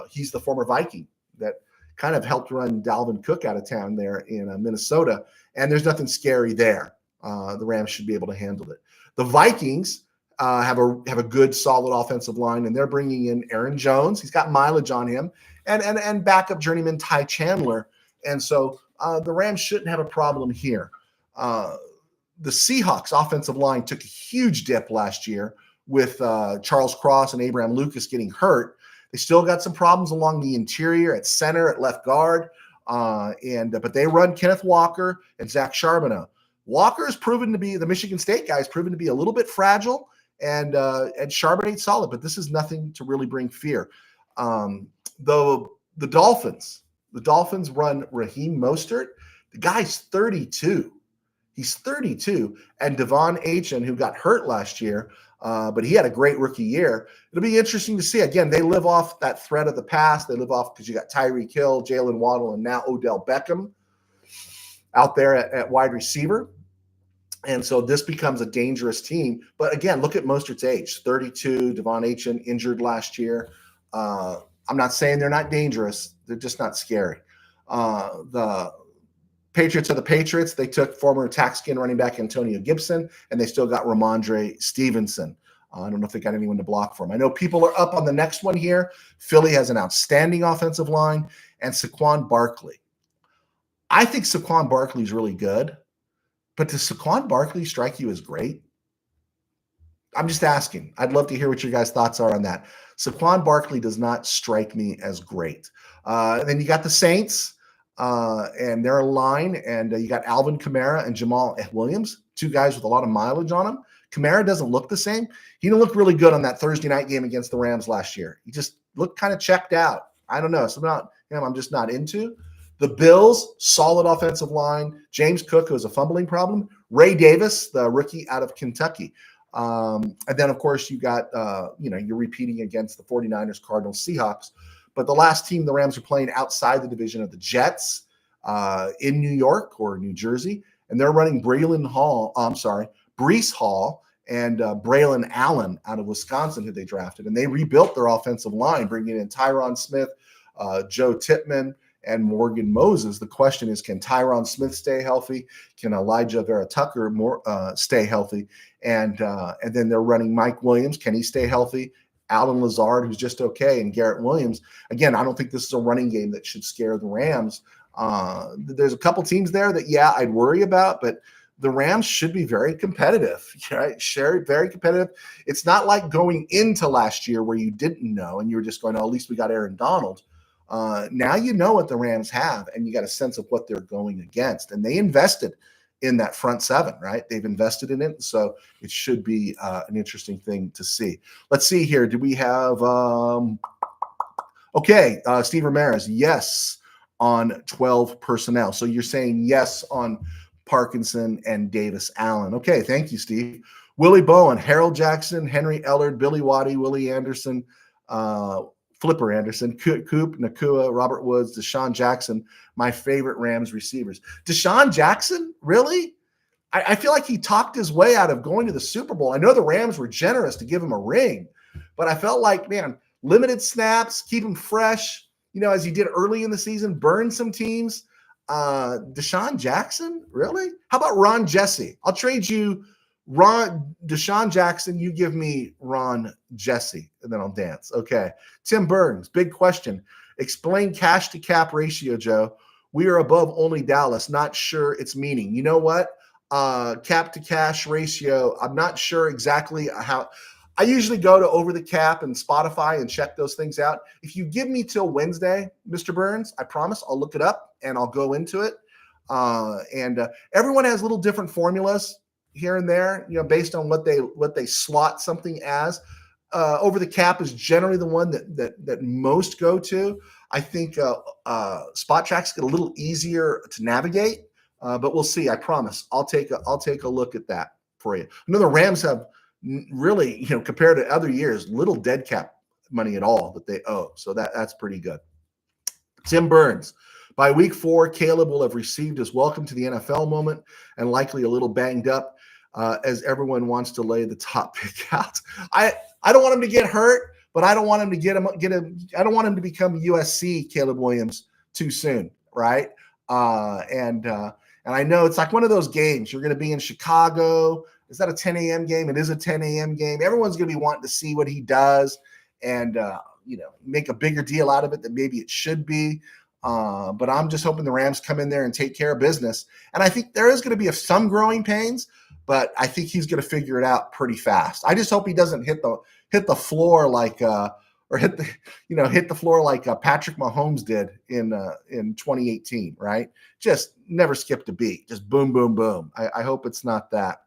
He's the former Viking that kind of helped run Dalvin Cook out of town there in Minnesota. And there's nothing scary there. The Rams should be able to handle it. The Vikings have a good, solid offensive line, and they're bringing in Aaron Jones. He's got mileage on him, and backup journeyman Ty Chandler. And so the Rams shouldn't have a problem here. The Seahawks offensive line took a huge dip last year with Charles Cross and Abraham Lucas getting hurt. They still got some problems along the interior at center, at left guard, but they run Kenneth Walker and Zach Charbonneau. Walker has proven to be, the Michigan State guy has proven to be a little bit fragile, and Charbonnet's solid, but this is nothing to really bring fear. The Dolphins run Raheem Mostert. The guy's 32. He's 32, and Devon Achane, who got hurt last year, but he had a great rookie year. It'll be interesting to see. Again, they live off that threat of the past. They live off because you got Tyreek Hill, Jalen Waddle, and now Odell Beckham out there at wide receiver. And so this becomes a dangerous team. But again, look at Mostert's age, 32, Devon Achane injured last year. I'm not saying they're not dangerous. They're just not scary. The Patriots are the Patriots. They took former tax-skin running back Antonio Gibson, and they still got Ramondre Stevenson. I don't know if they got anyone to block for him. I know people are up on the next one here. Philly has an outstanding offensive line, and Saquon Barkley. I think Saquon Barkley is really good, but does Saquon Barkley strike you as great? I'm just asking. I'd love to hear what your guys' thoughts are on that. Saquon Barkley does not strike me as great. And then you got the Saints, and they're a line, and you got Alvin Kamara and Jamal Williams, two guys with a lot of mileage on them. Kamara doesn't look the same. He didn't look really good on that Thursday night game against the Rams last year. He just looked kind of checked out. I don't know. Something about him I'm just not into. The Bills, solid offensive line. James Cook, who has a fumbling problem. Ray Davis, the rookie out of Kentucky. And then, of course, you got, you're repeating against the 49ers, Cardinals, Seahawks. But the last team the Rams are playing outside the division of the Jets in New York or New Jersey. And they're running Breece Hall and Braylon Allen out of Wisconsin, who they drafted. And they rebuilt their offensive line, bringing in Tyron Smith, Joe Tippmann, and Morgan Moses. The question is, can Tyron Smith stay healthy? Can Elijah Vera Tucker stay healthy? And then they're running Mike Williams. Can he stay healthy? Alan Lazard, who's just okay, and Garrett Williams. Again, I don't think this is a running game that should scare the Rams. There's a couple teams there that, I'd worry about, but the Rams should be very competitive, right? Very competitive. It's not like going into last year where you didn't know and you were just going, at least we got Aaron Donald. Now you know what the Rams have, and you got a sense of what they're going against. And they invested in that front seven, right? They've invested in it. So it should be an interesting thing to see. Let's see here. Do we have Steve Ramirez, yes on 12 personnel. So you're saying yes on Parkinson and Davis Allen. Okay, thank you, Steve. Willie Bowen, Harold Jackson, Henry Ellard, Billy Waddy, Willie Anderson, Flipper Anderson, Coop, Nakua, Robert Woods, Deshaun Jackson, my favorite Rams receivers. Deshaun Jackson, really? I feel like he talked his way out of going to the Super Bowl. I know the Rams were generous to give him a ring, but I felt like, man, limited snaps, keep him fresh, as he did early in the season, burn some teams. Deshaun Jackson, really? How about Ron Jesse? I'll trade you Deshaun Jackson, you give me Ron Jesse, and then I'll dance. Okay. Tim Burns, big question. Explain cash to cap ratio, Joe. We are above only Dallas. Not sure its meaning. You know what? Cap to cash ratio, I'm not sure exactly how. I usually go to Over the Cap and Spotify and check those things out. If you give me till Wednesday, Mr. Burns, I promise I'll look it up and I'll go into it. And everyone has little different formulas here and there, based on what they slot something as. Over the Cap is generally the one that most go to. I think Spot Track's get a little easier to navigate, but we'll see. I promise. I'll take a look at that for you. I know the Rams have really, compared to other years, little dead cap money at all that they owe. So that's pretty good. Tim Burns. By week 4, Caleb will have received his welcome to the NFL moment and likely a little banged up, as everyone wants to lay the top pick out. I don't want him to get hurt, but I don't want him to I don't want him to become USC Caleb Williams too soon, right? And I know it's like one of those games. You're going to be in Chicago. Is that a 10 a.m. game? It is a 10 a.m. game. Everyone's going to be wanting to see what he does and, make a bigger deal out of it than maybe it should be. But I'm just hoping the Rams come in there and take care of business. And I think there is going to be some growing pains, but I think he's going to figure it out pretty fast. I just hope he doesn't hit the floor like hit the floor like Patrick Mahomes did in 2018, right? Just never skipped a beat. Just boom, boom, boom. I hope it's not that.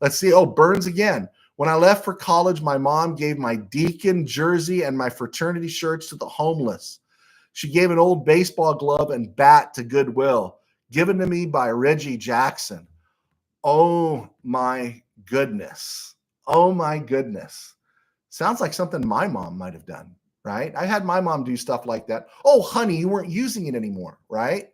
Let's see. Oh, Burns again. When I left for college, my mom gave my Deacon jersey and my fraternity shirts to the homeless. She gave an old baseball glove and bat to Goodwill, given to me by Reggie Jackson. Oh, my goodness. Oh, my goodness. Sounds like something my mom might have done, right? I had my mom do stuff like that. Oh, honey, you weren't using it anymore, right?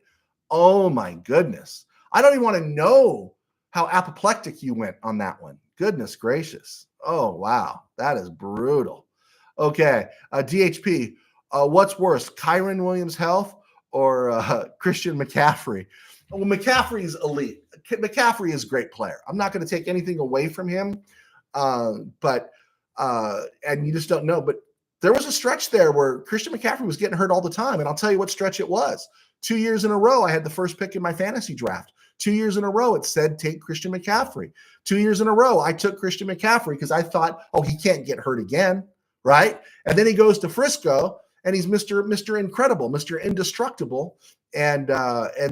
Oh, my goodness. I don't even want to know how apoplectic you went on that one. Goodness gracious. Oh, wow. That is brutal. Okay. DHP, what's worse, Kyron Williams' health or Christian McCaffrey? Well, McCaffrey is elite. McCaffrey is a great player. I'm not going to take anything away from him, but you just don't know. But there was a stretch there where Christian McCaffrey was getting hurt all the time. And I'll tell you what stretch it was. 2 years in a row, I had the first pick in my fantasy draft. 2 years in a row, it said take Christian McCaffrey. 2 years in a row, I took Christian McCaffrey because I thought, oh, he can't get hurt again, right? And then he goes to Frisco, and he's Mr. Incredible, Mr. Indestructible, and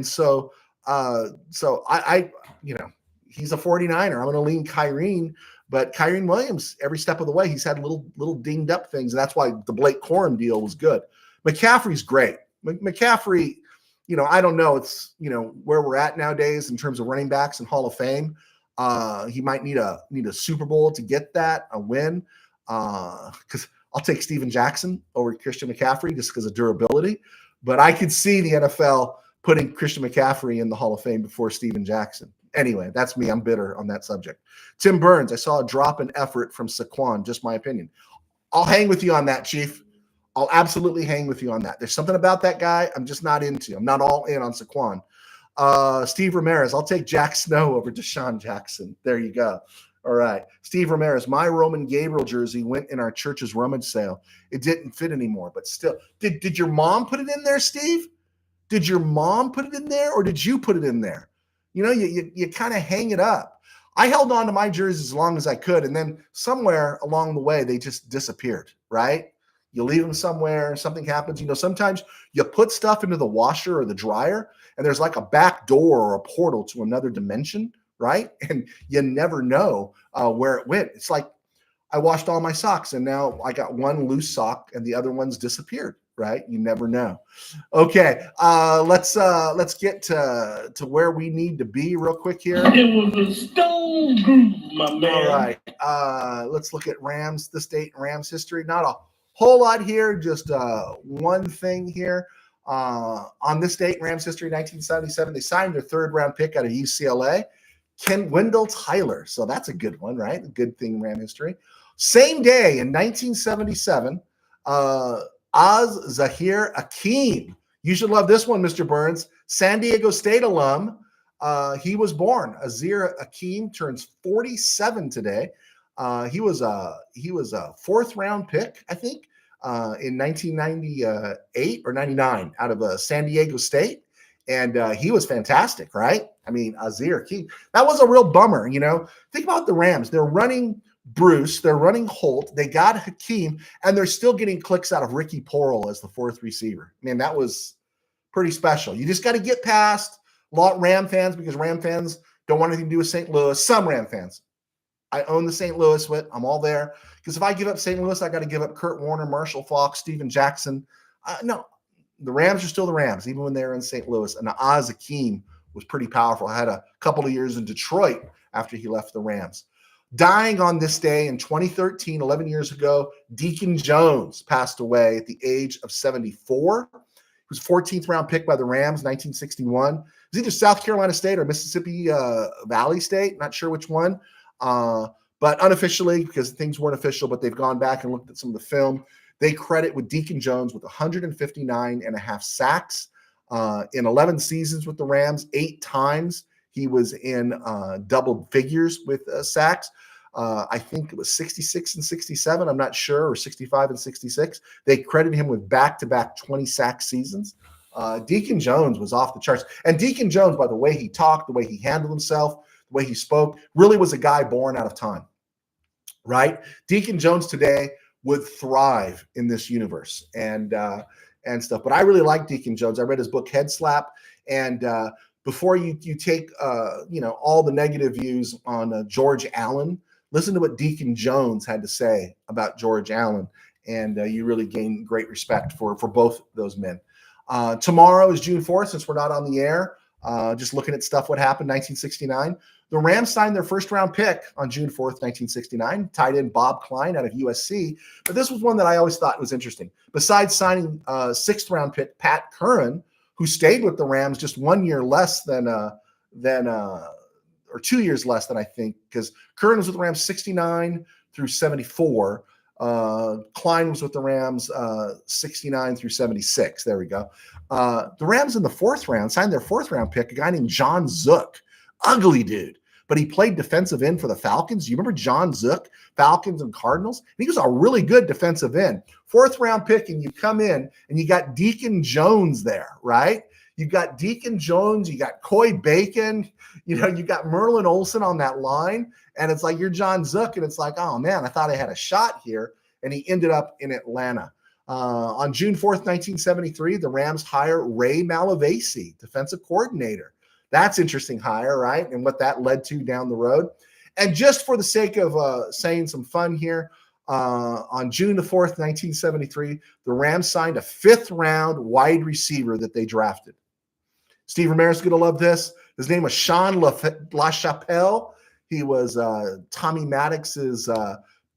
so I he's a 49er. I'm going to lean Kyrene, but Kyrene Williams, every step of the way, he's had little dinged up things, and that's why the Blake Corum deal was good. McCaffrey's great. McCaffrey, I don't know. It's where we're at nowadays in terms of running backs and Hall of Fame. He might need a Super Bowl to get that, a win. Because I'll take Steven Jackson over Christian McCaffrey just because of durability. But I could see the NFL putting Christian McCaffrey in the Hall of Fame before Steven Jackson. Anyway, that's me. I'm bitter on that subject. Tim Burns, I saw a drop in effort from Saquon, just my opinion. I'll hang with you on that, Chief. I'll absolutely hang with you on that. There's something about that guy I'm just not into. I'm not all in on Saquon. Steve Ramirez, I'll take Jack Snow over Deshaun Jackson. There you go. All right. Steve Ramirez, my Roman Gabriel jersey went in our church's rummage sale. It didn't fit anymore, but still. Did your mom put it in there, Steve? Did your mom put it in there, or did you put it in there? You kind of hang it up. I held on to my jerseys as long as I could, and then somewhere along the way, they just disappeared, right? You leave them somewhere, something happens. Sometimes you put stuff into the washer or the dryer, and there's like a back door or a portal to another dimension, right? And you never know where it went. It's like I washed all my socks, and now I got one loose sock, and the other one's disappeared, right? You never know. Okay, let's get to where we need to be real quick here. It was a stone group, my man. All right, let's look at this date in Rams history. Not a whole lot here, just one thing here. On this date in Rams history, 1977, they signed their third-round pick out of UCLA, Wendell Tyler. So that's a good one, right? A good thing in Ram history. Same day in 1977, Zahir Akeem. You should love this one, Mr. Burns. San Diego State alum. He was born. Zahir Akeem turns 47 today. He was a fourth-round pick, I think, in 1998 or 99 out of San Diego State. And he was fantastic, right? I mean, Zahir Akeem. That was a real bummer, Think about the Rams. They're running Bruce. They're running Holt. They got Hakeem, and they're still getting clicks out of Ricky Porrell as the fourth receiver. Man, that was pretty special. You just got to get past a lot of Ram fans, because Ram fans don't want anything to do with St. Louis. Some Ram fans. I own the St. Louis with. I'm all there. Because if I give up St. Louis, I got to give up Kurt Warner, Marshall Faulk, Steven Jackson. No, the Rams are still the Rams, even when they're in St. Louis. And Akeem was pretty powerful. I had a couple of years in Detroit after he left the Rams. Dying on this day in 2013, 11 years ago, Deacon Jones passed away at the age of 74. He was 14th round pick by the Rams, 1961. It was either South Carolina State or Mississippi Valley State. Not sure which one. But unofficially, because things weren't official, but they've gone back and looked at some of the film, they credit with Deacon Jones with 159 and a half sacks in 11 seasons with the Rams. 8 times he was in double figures with sacks. I think it was 66 and 67. I'm not sure, or 65 and 66. They credit him with back-to-back 20-sack seasons. Deacon Jones was off the charts. And Deacon Jones, by the way he talked, the way he handled himself, the way he spoke, really was a guy born out of time, right? Deacon Jones today would thrive in this universe and stuff. But I really like Deacon Jones. I read his book Head Slap, and before you take all the negative views on George Allen, listen to what Deacon Jones had to say about George Allen, and you really gain great respect for both those men. Tomorrow is June 4th, since we're not on the air. Just looking at stuff, what happened 1969. The Rams signed their first-round pick on June 4th, 1969, tight end Bob Klein out of USC. But this was one that I always thought was interesting. Besides signing sixth-round pick Pat Curran, who stayed with the Rams just 1 year less than or 2 years less than I think, because Curran was with the Rams 69 through 74. Klein was with the Rams 69 through 76. There we go. The Rams in the fourth round signed their fourth-round pick, a guy named John Zook. Ugly dude. but he played defensive end for the Falcons. You remember John Zook, Falcons and Cardinals? And he was a really good defensive end. 4th round pick, and you come in and you got Deacon Jones there, right? You got Deacon Jones, you got Coy Bacon, you got Merlin Olsen on that line. And it's like, you're John Zook. And it's like, oh man, I thought I had a shot here. And he ended up in Atlanta. On June 4th, 1973, the Rams hire Ray Malavasi, defensive coordinator. That's interesting hire, right? And what that led to down the road. And just for the sake of saying some fun here, on June the 4th, 1973, the Rams signed a 5th round wide receiver that they drafted. Steve Ramirez is going to love this. His name was Sean LaChapelle. He was Tommy Maddox's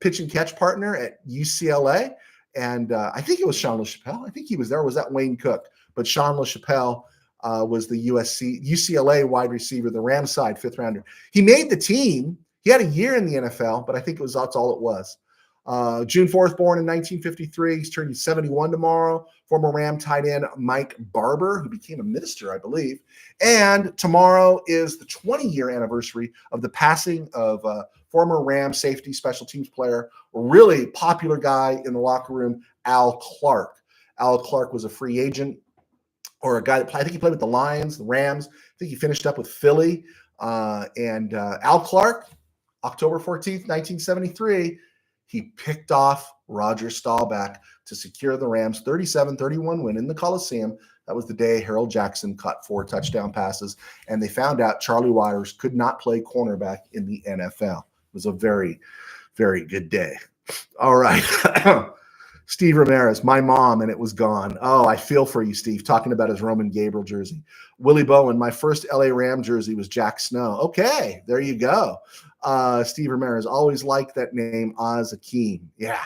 pitch and catch partner at UCLA. And I think it was Sean LaChapelle. I think he was there. Or was that Wayne Cook? But Sean LaChapelle was the UCLA wide receiver, the Rams side 5th rounder. He made the team. He had a year in the NFL, but I think that's all it was. June 4th, born in 1953. He's turning 71 tomorrow. Former Ram tight end Mike Barber, who became a minister, I believe. And tomorrow is the 20-year anniversary of the passing of former Ram safety special teams player, a really popular guy in the locker room, Al Clark. Al Clark was a free agent, or a guy that I think he played with the Lions, the Rams. I think he finished up with Philly. Al Clark, October 14th, 1973, he picked off Roger Staubach to secure the Rams' 37-31 win in the Coliseum. That was the day Harold Jackson caught 4 touchdown passes, and they found out Charlie Waters could not play cornerback in the NFL. It was a very, very good day. All right. Steve Ramirez, my mom, and it was gone. Oh, I feel for you, Steve, talking about his Roman Gabriel jersey. Willie Bowen, my first LA Ram jersey was Jack Snow. Okay, there you go. Steve Ramirez, always liked that name, Oz Akeem. Yeah,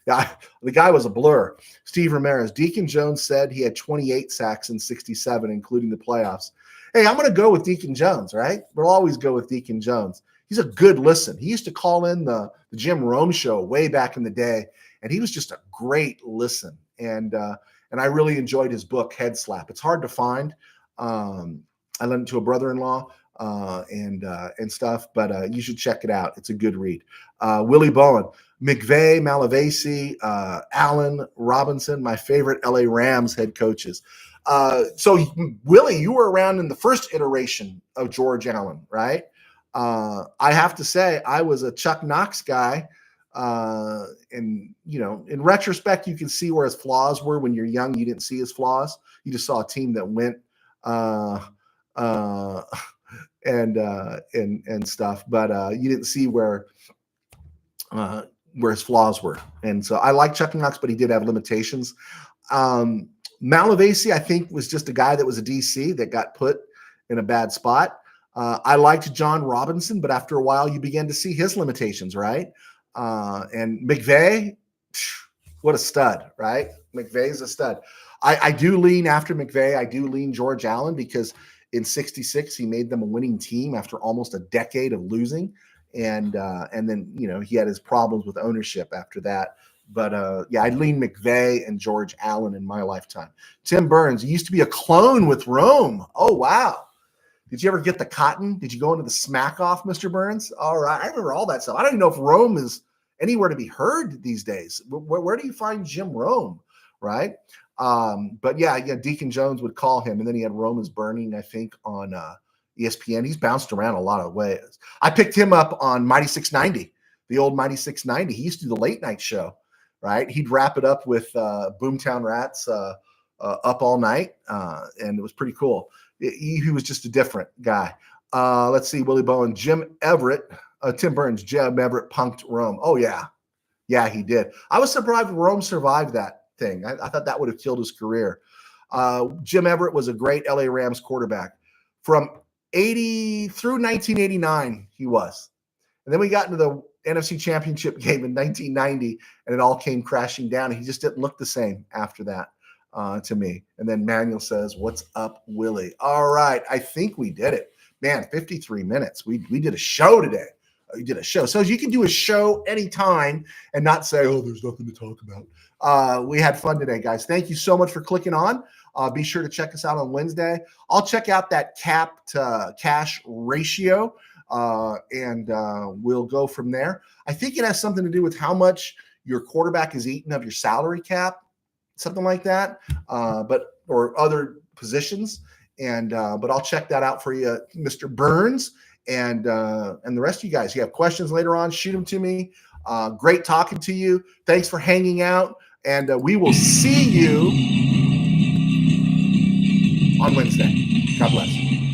the guy was a blur. Steve Ramirez, Deacon Jones said he had 28 sacks in 67, including the playoffs. Hey, I'm going to go with Deacon Jones, right? We'll always go with Deacon Jones. He's a good listen. He used to call in the Jim Rome show way back in the day, and he was just a great listen. And I really enjoyed his book, Head Slap. It's hard to find. I lent it to a brother-in-law and stuff, but you should check it out. It's a good read. Willie Bowen, McVay, Malavasi, Allen, Robinson, my favorite LA Rams head coaches. So Willie, you were around in the first iteration of George Allen, right? I have to say I was a Chuck Knox guy. And in retrospect, you can see where his flaws were. When you're young, you didn't see his flaws. You just saw a team that went and stuff, but you didn't see where his flaws were. And so I like Chuck Knox, but he did have limitations. Malavasi, I think, was just a guy that was a DC that got put in a bad spot. I liked John Robinson, but after a while, you began to see his limitations, right? And McVay, what a stud, right? McVay's a stud. I do lean after McVay. I do lean George Allen because in 66, he made them a winning team after almost a decade of losing. And then, he had his problems with ownership after that. But I'd lean McVay and George Allen in my lifetime. Tim Burns, he used to be a clone with Rome. Oh, wow. Did you ever get the cotton? Did you go into the smack off, Mr. Burns? All right. I remember all that stuff. I don't even know if Rome is anywhere to be heard these days. Where do you find Jim Rome, right? But Deacon Jones would call him, and then he had Rome is Burning, I think, on ESPN. He's bounced around a lot of ways. I picked him up on Mighty 690, the old Mighty 690. He used to do the late night show, right? He'd wrap it up with Boomtown Rats up all night, and it was pretty cool. He was just a different guy. Let's see, Willie Bowen, Tim Burns, Jim Everett punked Rome. Oh, yeah. Yeah, he did. I was surprised Rome survived that thing. I thought that would have killed his career. Jim Everett was a great LA Rams quarterback. From 80 through 1989, he was. And then we got into the NFC Championship game in 1990, and it all came crashing down. And he just didn't look the same after that. To me. And then Manuel says, "What's up, Willie?" All right. I think we did it. Man, 53 minutes. We did a show today. We did a show. So you can do a show anytime and not say, "Oh, there's nothing to talk about." We had fun today, guys. Thank you so much for clicking on. Be sure to check us out on Wednesday. I'll check out that cap to cash ratio and we'll go from there. I think it has something to do with how much your quarterback is eating of your salary cap, something like that, or other positions. And but I'll check that out for you, Mr. Burns, and the rest of you guys. If you have questions later on, shoot them to me. Great talking to you. Thanks for hanging out, and we will see you on Wednesday. God bless.